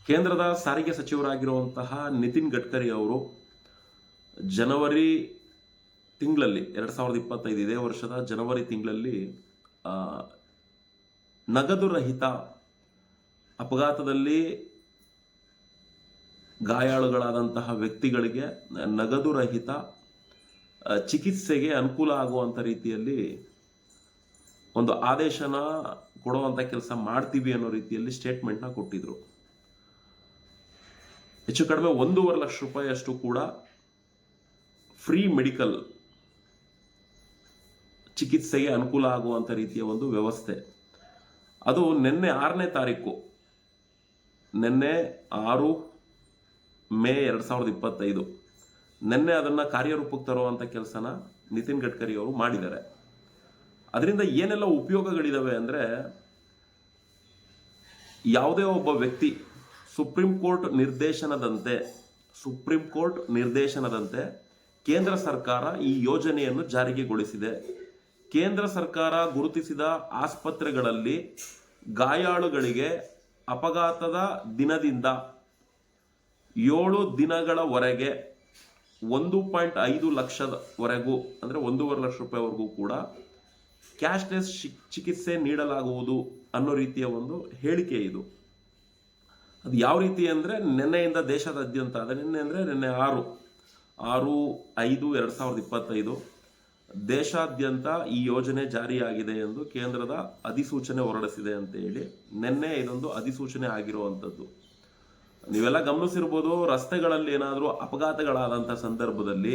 ಕೇಂದ್ರದ ಸಾರಿಗೆ ಸಚಿವರಾಗಿರುವಂತಹ ನಿತಿನ್ ಗಡ್ಕರಿ ಅವರು ಜನವರಿ ತಿಂಗಳಲ್ಲಿ 2025 ಇದೇ ವರ್ಷದ ಜನವರಿ ತಿಂಗಳಲ್ಲಿ ಆ, ನಗದು ರಹಿತ ಅಪಘಾತದಲ್ಲಿ ಗಾಯಾಳುಗಳಾದಂತಹ ವ್ಯಕ್ತಿಗಳಿಗೆ ನಗದು ರಹಿತ ಚಿಕಿತ್ಸೆಗೆ ಅನುಕೂಲ ಆಗುವಂಥ ರೀತಿಯಲ್ಲಿ ಒಂದು ಆದೇಶನ ಕೊಡುವಂಥ ಕೆಲಸ ಮಾಡ್ತೀವಿ ಅನ್ನೋ ರೀತಿಯಲ್ಲಿ ಸ್ಟೇಟ್ಮೆಂಟ್ನ ಕೊಟ್ಟಿದ್ರು. ಹೆಚ್ಚು ಕಡಿಮೆ 1.5 ಲಕ್ಷ ರೂಪಾಯಿಯಷ್ಟು ಕೂಡ ಫ್ರೀ ಮೆಡಿಕಲ್ ಚಿಕಿತ್ಸೆಗೆ ಅನುಕೂಲ ಆಗುವಂಥ ರೀತಿಯ ಒಂದು ವ್ಯವಸ್ಥೆ. ಅದು ನಿನ್ನೆ 6ನೇ ತಾರೀಕು, ನಿನ್ನೆ 6 ಮೇ 2025 ನಿನ್ನೆ ಅದನ್ನು ಕಾರ್ಯರೂಪಕ್ಕೆ ತರುವಂಥ ಕೆಲಸನ ನಿತಿನ್ ಗಡ್ಕರಿ ಅವರು ಮಾಡಿದ್ದಾರೆ. ಅದರಿಂದ ಏನೆಲ್ಲ ಉಪಯೋಗಗಳಿದಾವೆ ಅಂದರೆ, ಯಾವುದೇ ಒಬ್ಬ ವ್ಯಕ್ತಿ ಸುಪ್ರೀಂ ಕೋರ್ಟ್ ನಿರ್ದೇಶನದಂತೆ ಕೇಂದ್ರ ಸರ್ಕಾರ ಈ ಯೋಜನೆಯನ್ನು ಜಾರಿಗೆಗೊಳಿಸಿದೆ. ಕೇಂದ್ರ ಸರ್ಕಾರ ಗುರುತಿಸಿದ ಆಸ್ಪತ್ರೆಗಳಲ್ಲಿ ಗಾಯಾಳುಗಳಿಗೆ ಅಪಘಾತದ ದಿನದಿಂದ 7 ದಿನಗಳವರೆಗೆ 1.5 ಲಕ್ಷದವರೆಗೂ ಅಂದರೆ 1.5 ಲಕ್ಷ ರೂಪಾಯಿವರೆಗೂ ಕೂಡ ಕ್ಯಾಶ್ಲೆಸ್ ಚಿಕಿತ್ಸೆ ನೀಡಲಾಗುವುದು ಅನ್ನೋ ರೀತಿಯ ಒಂದು ಹೇಳಿಕೆ ಇದು. ಅದು ಯಾವ ರೀತಿ ಅಂದರೆ, ನಿನ್ನೆಯಿಂದ ದೇಶದಾದ್ಯಂತ, ನಿನ್ನೆ 6/5/2025 ದೇಶಾದ್ಯಂತ ಈ ಯೋಜನೆ ಜಾರಿಯಾಗಿದೆ ಎಂದು ಕೇಂದ್ರದ ಅಧಿಸೂಚನೆ ಹೊರಡಿಸಿದೆ ಅಂತ ಹೇಳಿ ನಿನ್ನೆ ಇದೊಂದು ಅಧಿಸೂಚನೆ ಆಗಿರುವಂಥದ್ದು. ನೀವೆಲ್ಲ ಗಮನಿಸಿರ್ಬೋದು, ರಸ್ತೆಗಳಲ್ಲಿ ಏನಾದರೂ ಅಪಘಾತಗಳಾದಂಥ ಸಂದರ್ಭದಲ್ಲಿ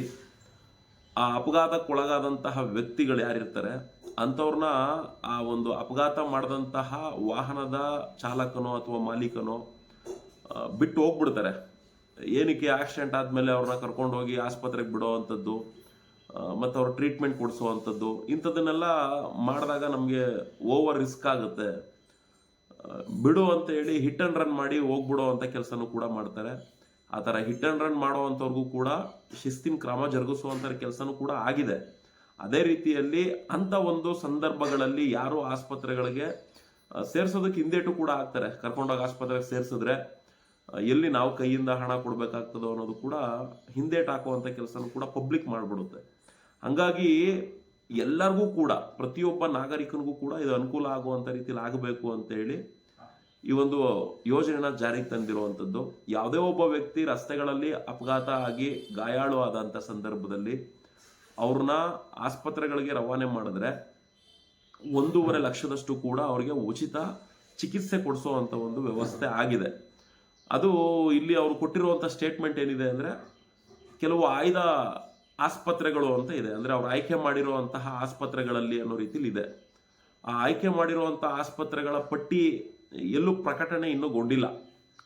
ಆ ಅಪಘಾತಕ್ಕೊಳಗಾದಂತಹ ವ್ಯಕ್ತಿಗಳು ಯಾರಿರ್ತಾರೆ ಅಂಥವ್ರನ್ನ ಆ ಒಂದು ಅಪಘಾತ ಮಾಡಿದಂತಹ ವಾಹನದ ಚಾಲಕನೋ ಅಥವಾ ಮಾಲೀಕನೋ ಬಿಟ್ಟು ಹೋಗ್ಬಿಡ್ತಾರೆ. ಏನಕ್ಕೆ ಆಕ್ಸಿಡೆಂಟ್ ಆದಮೇಲೆ ಅವ್ರನ್ನ ಕರ್ಕೊಂಡು ಹೋಗಿ ಆಸ್ಪತ್ರೆಗೆ ಬಿಡೋ ಅಂಥದ್ದು ಮತ್ತು ಅವ್ರ ಟ್ರೀಟ್ಮೆಂಟ್ ಕೊಡಿಸುವಂಥದ್ದು, ಇಂಥದ್ದನ್ನೆಲ್ಲ ಮಾಡಿದಾಗ ನಮಗೆ ಓವರ್ ರಿಸ್ಕ್ ಆಗುತ್ತೆ. ಬಿಡು ಅಂತ ಹೇಳಿ ಹಿಟ್ ಆ್ಯಂಡ್ ರನ್ ಮಾಡಿ ಹೋಗ್ಬಿಡೋ ಅಂಥ ಕೆಲಸನೂ ಕೂಡ ಮಾಡ್ತಾರೆ. ಆ ಥರ ಹಿಟ್ ಆ್ಯಂಡ್ ರನ್ ಮಾಡೋ ಅಂಥವ್ರಿಗೂ ಕೂಡ ಶಿಸ್ತಿನ ಕ್ರಮ ಜರುಗಿಸುವಂಥ ಕೆಲಸನೂ ಕೂಡ ಆಗಿದೆ. ಅದೇ ರೀತಿಯಲ್ಲಿ ಅಂಥ ಒಂದು ಸಂದರ್ಭಗಳಲ್ಲಿ ಯಾರು ಆಸ್ಪತ್ರೆಗಳಿಗೆ ಸೇರಿಸೋದಕ್ಕೆ ಹಿಂದೇಟು ಕೂಡ ಆಗ್ತಾರೆ. ಕರ್ಕೊಂಡೋಗಿ ಆಸ್ಪತ್ರೆಗೆ ಸೇರಿಸಿದ್ರೆ ಎಲ್ಲಿ ನಾವು ಕೈಯಿಂದ ಹಣ ಕೊಡಬೇಕಾಗ್ತದೋ ಅನ್ನೋದು ಕೂಡ ಹಿಂದೇಟು ಹಾಕುವಂಥ ಕೆಲಸನೂ ಕೂಡ ಪಬ್ಲಿಕ್ ಮಾಡಿಬಿಡುತ್ತೆ. ಹಂಗಾಗಿ ಎಲ್ಲರಿಗೂ ಕೂಡ, ಪ್ರತಿಯೊಬ್ಬ ನಾಗರಿಕನಿಗೂ ಕೂಡ ಇದು ಅನುಕೂಲ ಆಗುವಂಥ ರೀತಿಯಲ್ಲಿ ಆಗಬೇಕು ಅಂತೇಳಿ ಈ ಒಂದು ಯೋಜನೆನ ಜಾರಿಗೆ ತಂದಿರುವಂಥದ್ದು. ಯಾವುದೇ ಒಬ್ಬ ವ್ಯಕ್ತಿ ರಸ್ತೆಗಳಲ್ಲಿ ಅಪಘಾತ ಆಗಿ ಗಾಯಾಳು ಆದಂಥ ಸಂದರ್ಭದಲ್ಲಿ ಅವ್ರನ್ನ ಆಸ್ಪತ್ರೆಗಳಿಗೆ ರವಾನೆ ಮಾಡಿದ್ರೆ 1.5 ಲಕ್ಷದಷ್ಟು ಕೂಡ ಅವರಿಗೆ ಉಚಿತ ಚಿಕಿತ್ಸೆ ಕೊಡಿಸುವಂಥ ಒಂದು ವ್ಯವಸ್ಥೆ ಆಗಿದೆ. ಅದು ಇಲ್ಲಿ ಅವರು ಕೊಟ್ಟಿರುವಂಥ ಸ್ಟೇಟ್ಮೆಂಟ್ ಏನಿದೆ ಅಂದರೆ, ಕೆಲವು ಆಯ್ದ ಆಸ್ಪತ್ರೆಗಳು ಅಂತ ಇದೆ, ಅಂದರೆ ಅವ್ರು ಆಯ್ಕೆ ಮಾಡಿರುವಂತಹ ಆಸ್ಪತ್ರೆಗಳಲ್ಲಿ ಅನ್ನೋ ರೀತಿಲಿ ಇದೆ. ಆ ಆಯ್ಕೆ ಮಾಡಿರುವಂಥ ಆಸ್ಪತ್ರೆಗಳ ಪಟ್ಟಿ ಎಲ್ಲೂ ಪ್ರಕಟಣೆ ಇನ್ನೂ ಗೊಂಡಿಲ್ಲ.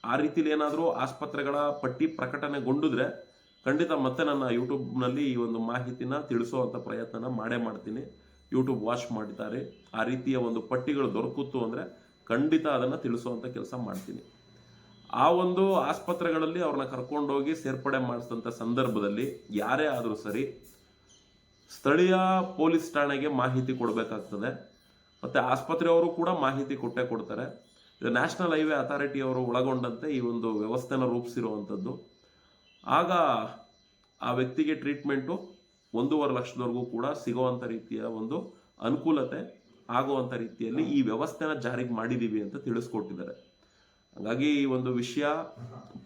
ಆ ರೀತಿಲಿ ಏನಾದರೂ ಆಸ್ಪತ್ರೆಗಳ ಪಟ್ಟಿ ಪ್ರಕಟಣೆಗೊಂಡಿದ್ರೆ ಖಂಡಿತ ಮತ್ತೆ ನನ್ನ ಯೂಟ್ಯೂಬ್ನಲ್ಲಿ ಈ ಒಂದು ಮಾಹಿತಿನ ತಿಳಿಸುವಂಥ ಪ್ರಯತ್ನನ ಮಾಡೇ ಮಾಡ್ತೀನಿ. ಯೂಟ್ಯೂಬ್ ವಾಚ್ ಮಾಡಿದ್ದಾರೆ, ಆ ರೀತಿಯ ಒಂದು ಪಟ್ಟಿಗಳು ದೊರಕುತ್ತು ಅಂದರೆ ಖಂಡಿತ ಅದನ್ನು ತಿಳಿಸುವಂಥ ಕೆಲಸ ಮಾಡ್ತೀನಿ. ಆ ಒಂದು ಆಸ್ಪತ್ರೆಗಳಲ್ಲಿ ಅವ್ರನ್ನ ಕರ್ಕೊಂಡೋಗಿ ಸೇರ್ಪಡೆ ಮಾಡಿಸಿದಂಥ ಸಂದರ್ಭದಲ್ಲಿ ಯಾರೇ ಆದರೂ ಸರಿ ಸ್ಥಳೀಯ ಪೊಲೀಸ್ ಠಾಣೆಗೆ ಮಾಹಿತಿ ಕೊಡಬೇಕಾಗ್ತದೆ. ಮತ್ತು ಆಸ್ಪತ್ರೆಯವರು ಕೂಡ ಮಾಹಿತಿ ಕೊಟ್ಟೇ ಕೊಡ್ತಾರೆ. ಇದು ನ್ಯಾಷನಲ್ ಹೈವೇ ಅಥಾರಿಟಿಯವರು ಒಳಗೊಂಡಂತೆ ಈ ಒಂದು ವ್ಯವಸ್ಥೆನ ರೂಪಿಸಿರುವಂಥದ್ದು. ಆಗ ಆ ವ್ಯಕ್ತಿಗೆ ಟ್ರೀಟ್ಮೆಂಟು 1.5 ಲಕ್ಷದವರೆಗೂ ಕೂಡ ಸಿಗುವಂಥ ರೀತಿಯ ಒಂದು ಅನುಕೂಲತೆ ಆಗುವಂಥ ರೀತಿಯಲ್ಲಿ ಈ ವ್ಯವಸ್ಥೆನ ಜಾರಿಗೆ ಮಾಡಿದ್ದೀವಿ ಅಂತ ತಿಳಿಸ್ಕೊಟ್ಟಿದ್ದಾರೆ. ಹಾಗಾಗಿ ಈ ಒಂದು ವಿಷಯ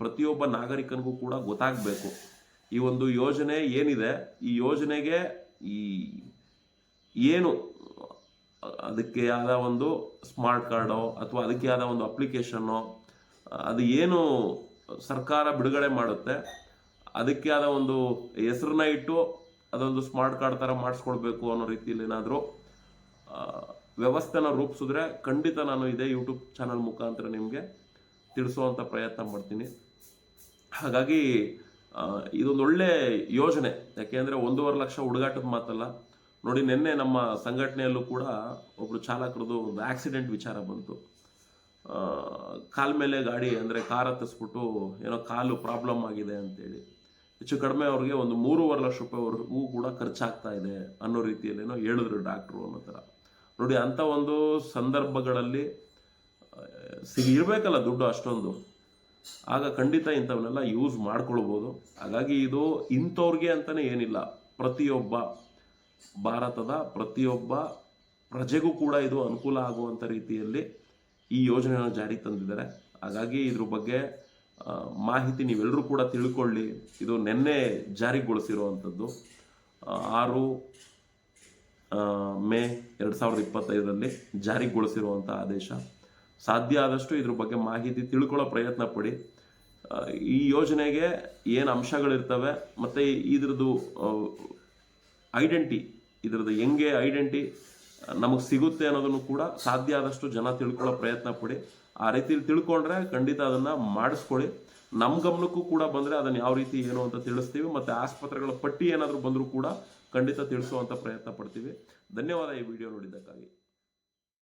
ಪ್ರತಿಯೊಬ್ಬ ನಾಗರಿಕನಿಗೂ ಕೂಡ ಗೊತ್ತಾಗಬೇಕು. ಈ ಒಂದು ಯೋಜನೆ ಏನಿದೆ, ಈ ಯೋಜನೆಗೆ ಏನು ಅದಕ್ಕೆ ಆದ ಒಂದು ಸ್ಮಾರ್ಟ್ ಕಾರ್ಡೋ ಅಥವಾ ಅದಕ್ಕೆ ಆದ ಒಂದು ಅಪ್ಲಿಕೇಶನ್ನೋ, ಅದು ಏನು ಸರ್ಕಾರ ಬಿಡುಗಡೆ ಮಾಡುತ್ತೆ ಅದಕ್ಕೆ ಆದ ಒಂದು ಹೆಸರನ್ನ ಇಟ್ಟು ಅದೊಂದು ಸ್ಮಾರ್ಟ್ ಕಾರ್ಡ್ ಥರ ಮಾಡಿಸ್ಕೊಡ್ಬೇಕು ಅನ್ನೋ ರೀತಿಯಲ್ಲಿ ಏನಾದರೂ ವ್ಯವಸ್ಥೆನ ರೂಪಿಸಿದ್ರೆ ಖಂಡಿತ ನಾನು ಇದೇ ಯೂಟ್ಯೂಬ್ ಚಾನಲ್ ಮುಖಾಂತರ ನಿಮಗೆ ತಿಳಿಸುವಂಥ ಪ್ರಯತ್ನ ಮಾಡ್ತೀನಿ. ಹಾಗಾಗಿ ಇದೊಂದು ಒಳ್ಳೆ ಯೋಜನೆ. ಯಾಕೆಂದರೆ 1.5 ಲಕ್ಷ ಹುಡುಗಾಟದ ಮಾತಲ್ಲ. ನೋಡಿ, ನಿನ್ನೆ ನಮ್ಮ ಸಂಘಟನೆಯಲ್ಲೂ ಕೂಡ ಒಬ್ಬರು ಚಾಲಕರದು ಒಂದು ಆಕ್ಸಿಡೆಂಟ್ ವಿಚಾರ ಬಂತು. ಕಾಲ ಮೇಲೆ ಗಾಡಿ ಅಂದರೆ ಕಾರ್ ಹತ್ತಿಸ್ಬಿಟ್ಟು ಏನೋ ಕಾಲು ಪ್ರಾಬ್ಲಮ್ ಆಗಿದೆ ಅಂತೇಳಿ ಹೆಚ್ಚು ಕಡಿಮೆ ಅವ್ರಿಗೆ ಒಂದು 3.5 ಲಕ್ಷ ರೂಪಾಯಿವರೆಗೂ ಕೂಡ ಖರ್ಚಾಗ್ತಾ ಇದೆ ಅನ್ನೋ ರೀತಿಯಲ್ಲಿ ಏನೋ ಹೇಳಿದ್ರು ಡಾಕ್ಟ್ರು ಅನ್ನೋ ಥರ. ನೋಡಿ, ಅಂಥ ಒಂದು ಸಂದರ್ಭಗಳಲ್ಲಿ ಇರಬೇಕಲ್ಲ ದುಡ್ಡು ಅಷ್ಟೊಂದು. ಆಗ ಖಂಡಿತ ಇಂಥವನ್ನೆಲ್ಲ ಯೂಸ್ ಮಾಡ್ಕೊಳ್ಬೋದು. ಹಾಗಾಗಿ ಇದು ಇಂಥವ್ರಿಗೆ ಅಂತಲೇ ಏನಿಲ್ಲ, ಪ್ರತಿಯೊಬ್ಬ ಭಾರತದ ಪ್ರತಿಯೊಬ್ಬ ಪ್ರಜೆಗೂ ಕೂಡ ಇದು ಅನುಕೂಲ ಆಗುವಂಥ ರೀತಿಯಲ್ಲಿ ಈ ಯೋಜನೆಯನ್ನು ಜಾರಿಗೆ ತಂದಿದ್ದಾರೆ. ಹಾಗಾಗಿ ಇದ್ರ ಬಗ್ಗೆ ಮಾಹಿತಿ ನೀವೆಲ್ಲರೂ ಕೂಡ ತಿಳ್ಕೊಳ್ಳಿ. ಇದು ನಿನ್ನೆ ಜಾರಿಗೊಳಿಸಿರುವಂಥದ್ದು 6 ಮೇ 2025ರಲ್ಲಿ ಜಾರಿಗೊಳಿಸಿರುವಂಥ ಆದೇಶ. ಸಾಧ್ಯ ಆದಷ್ಟು ಇದ್ರ ಬಗ್ಗೆ ಮಾಹಿತಿ ತಿಳ್ಕೊಳ್ಳೋ ಪ್ರಯತ್ನ ಪಡಿ. ಈ ಯೋಜನೆಗೆ ಏನು ಅಂಶಗಳಿರ್ತವೆ ಮತ್ತು ಇದ್ರದ್ದು ಇದ್ರದ್ದು ಹೆಂಗೆ ಐಡೆಂಟಿ ನಮಗೆ ಸಿಗುತ್ತೆ ಅನ್ನೋದನ್ನು ಕೂಡ ಸಾಧ್ಯ ಆದಷ್ಟು ಜನ ತಿಳ್ಕೊಳ್ಳೋ ಪ್ರಯತ್ನ ಪಡಿ. ಆ ರೀತಿಲಿ ತಿಳ್ಕೊಂಡ್ರೆ ಖಂಡಿತ ಅದನ್ನು ಮಾಡಿಸ್ಕೊಳ್ಳಿ. ನಮ್ಮ ಗಮನಕ್ಕೂ ಕೂಡ ಬಂದರೆ ಅದನ್ನು ಯಾವ ರೀತಿ ಏನು ಅಂತ ತಿಳಿಸ್ತೀವಿ, ಮತ್ತು ಆಸ್ಪತ್ರೆಗಳ ಪಟ್ಟಿ ಏನಾದರೂ ಬಂದರೂ ಕೂಡ ಖಂಡಿತ ತಿಳಿಸುವಂಥ ಪ್ರಯತ್ನ ಪಡ್ತೀವಿ. ಧನ್ಯವಾದ ಈ ವಿಡಿಯೋ ನೋಡಿದ್ದಕ್ಕಾಗಿ.